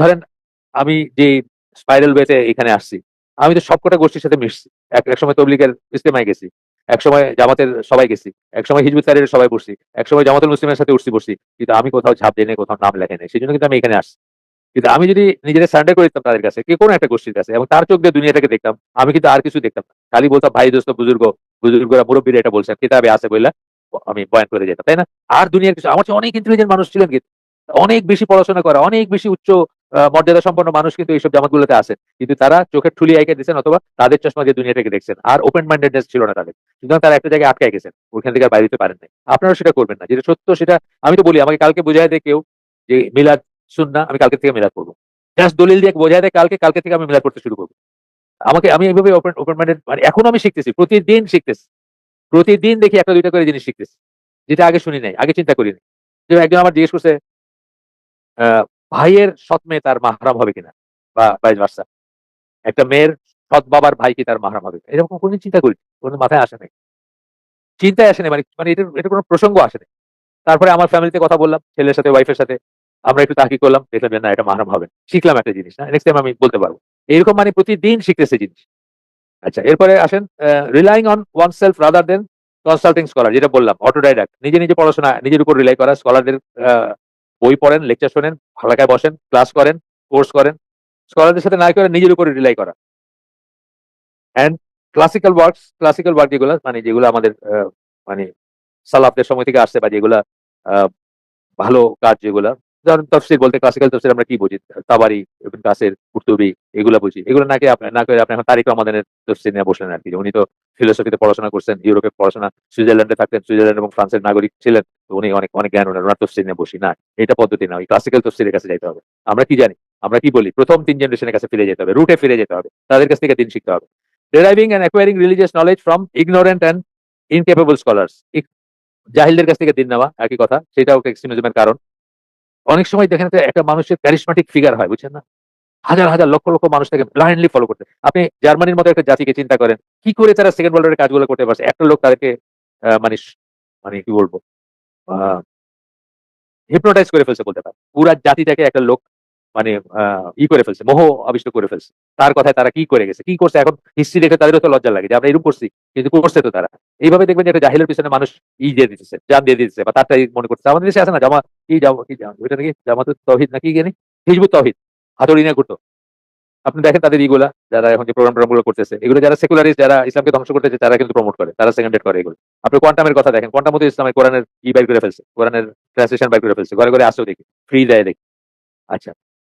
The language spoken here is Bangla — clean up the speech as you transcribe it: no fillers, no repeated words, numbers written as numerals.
ধরেন আমি যে স্পাইরাল ওয়েতে এখানে আসছি, আমি তো সবকটা গোষ্ঠীর সাথে মিশছি। এক সময় তবলিগের ইস্তেমায় গেছি, এক সময় জামাতের সবাই গেছি, এক সময় হিজবুত তাহরীরের সবাই বসছি, এক সময় জামাতুল মুসলিমের সাথে উঠছি বসছি, কিন্তু আমি কোথাও ঝাঁপ দিই নাই, কোথাও নাম লেখাই নাই। সেই জন্য কিন্তু আমি এখানে আসছি। কিন্তু আমি যদি নিজেকে সারেন্ডার করে দিতাম তাদের কাছে, কোনো একটা গোষ্ঠীর কাছে, এবং তার চোখ দিয়ে দুনিয়াটাকে দেখতাম, আমি কিন্তু আর কিছু দেখতাম না। খালি বলতাম ভাই দোস্ত বুজুর্গ, বুজুর্গরা মুরব্বীরা এটা বলছেন, কিতাবে আছে বইলা আমি বয়ান করে যেতাম, তাই না? আর দুনিয়ার কিছু, আমার চেয়ে অনেক ইন্টেলিজেন্ট মানুষ ছিলেন কিন্তু, অনেক বেশি পড়াশোনা করা, অনেক বেশি উচ্চ মর্যাদা সম্পন্ন মানুষ কিন্তু এইসব জামাতগুলোতে আছেন, কিন্তু তারা চোখের ঠুলি আইকে দিচ্ছেন অথবা তাদের চশমা দিয়ে দুনিয়াটাকে দেখছেন, আর ওপেন মাইন্ডেডনেস ছিল না তাদের। সুতরাং তারা একটা জায়গায় আটকায় গেছেন, ওইখান থেকে আর বাইরে হতে পারেন নাই। আপনারা সেটা করবেন না, যেটা সত্য সেটা। আমি তো বলি, আমাকে কালকে বুঝাই দেয় কেউ যে মিলাদ সুন্নাহ, আমি কালকে থেকে মিলাদ করবো। জাস্ট দলিল দিয়ে বোঝায় দেয় কালকে, কালকে থেকে আমি মিলাদ করতে শুরু করবো। আমি এইভাবে ওপেন ওপেন মাইন্ডেড, মানে এখনো আমি শিখতেছি, প্রতিদিন শিখতেছি। প্রতিদিন দেখি একটা দুইটা করে জিনিস শিখতেছি, যেটা আগে শুনি নাই, আগে চিন্তা করিনি। যে একজন আমার জিজ্ঞেস করছে, ভাইয়ের সৎ মেয়ে তার মাহরাম হবে কিনা, বা ভাইস ভার্সা। একটা মেয়ের সৎ বাবার ভাই কি তার মাহরাম হবে কিনা? এরকম কোনদিন চিন্তা করি, কোনো মাথায় আসে নাই, চিন্তায় আসে নাই, মানে মানে এটা কোনো প্রসঙ্গ আসে নাই। তারপরে আমার ফ্যামিলিতে কথা বললাম, ছেলের সাথে, ওয়াইফের সাথে, আমরা একটু তাহকিক করলাম, দেখলাম যে না, এটা মাহরাম হবে না। শিখলাম একটা জিনিস, না নেক্সট টাইম আমি বলতে পারবো। এরকম মানে প্রতিদিন শিখতেছে জিনিস। আচ্ছা, এরপরে আসেন relying on one self rather than consulting scholar, যেটা বললাম অটোডাইডাক্ট, নিজে নিজে পড়াশোনা, নিজের উপর রিলাই করা। স্কলারদের বই পড়েন, লেকচার শোনেন, এলাকায় বসেন, ক্লাস করেন, কোর্স করেন। স্কলারদের সাথে না করে নিজের উপরে রিলাই করা। অ্যান্ড ক্লাসিক্যাল ওয়ার্ক যেগুলো, মানে যেগুলো আমাদের মানে সালাফদের সময় থেকে আসছে, বা যেগুলা আহ, ভালো কাজ যেগুলা, যেমন তফসির বলতে ক্লাসিক্যাল তফসির আমরা কি বুঝি? তাবারি, ইবনে কাসির, কুরতুবি, এগুলা বুঝি। এগুলো নাকি না করে আপনি এখন তারিক রহমানের তফসির নিয়ে বসলেন আর কি। উনি তো ফিলোসফিতে পড়াশোনা করছেন, ইউরোপে পড়াশোনা, সুইজারল্যান্ডে থাকতেন, সুইজারল্যান্ড এবং ফ্রান্সের নাগরিক ছিলেন, তো উনি অনেক অনেক জ্ঞান, ওনার তফসির নিয়ে বসি না। এটা পদ্ধতি না, ওই ক্লাসিক্যাল তফসিরের কাছে যাইতে হবে। আমরা কি জানি, আমরা কি বলি, প্রথম 3 জেনারেশনের কাছে ফিরে যেতে হবে, রুটে ফিরে যেতে হবে, তাদের কাছ থেকে দিন শিখতে হবে। Deriving and acquiring religious knowledge from ignorant and incapable scholars, জাহিলদের কাছ থেকে দিন নেওয়া, একই কথা, সেটাও এক্সট্রিমিজমের কারণ। অনেক সময় দেখেন যে একটা মানুষের ক্যারিসমেটিক ফিগার হয়, বুঝছেন না? হাজার হাজার লক্ষ লক্ষ মানুষ তাকে ব্লাইন্ডলি ফলো করতে। আপনি জার্মানির মতো একটা জাতিকে চিন্তা করেন, কি করে তারা সেকেন্ড ওয়ার্ল্ড ওয়ারের কাজগুলো করতে পারছে। একটা লোক তাদেরকে মানে মানে কি বলবো, হিপনোটাইজ করে ফেলছে বলতে পারে। পুরা জাতিটাকে একটা লোক মানে ই করে ফেলছে, মোহ আবিষ্ট করে ফেলছে। তার কথায় তারা কি করে গেছে, কি করছে, এখন হিস্ট্রি দেখে তাদেরও তো লজ্জা লাগে যে আমরা এরকম করছি, কিন্তু করছে তো তারা। এইভাবে দেখবেন যে একটা জাহিলের পিছনে মানুষ দিয়ে দিতেছে, জান দিয়ে দিতেছে, বা তারটাই মনে করছে। আমাদের দেশে আছে না জামা, কি জামা ওইটা নাকি জামাতুত তৌহিদ নাকি জানি, হিজবুত তৌহিদ, হাতুড়ি নিয়ে ঘুরতো। আপনি দেখেন তাদের ইগুলা, যারা এখন যে প্রোগ্রাম গুলো করতেছে, এগুলো যারা সেকুলারিস্ট, যারা ইসলামকে ধ্বংস করতেছে, তারা কিন্তু প্রমোট করে, তারা সেকেন্ডেড করে এগুলো। আপনি কোয়ান্টামের কথা দেখেন, কোয়ান্টাম মতো ইসলামের কোরআনের বাইর করে ফেলছে, কোরআনের ট্রান্সলেশন বাইর করে ফেলছে, ঘরে ঘরে আসেও দেখি, ফ্রি দেয় দেখি। আচ্ছা,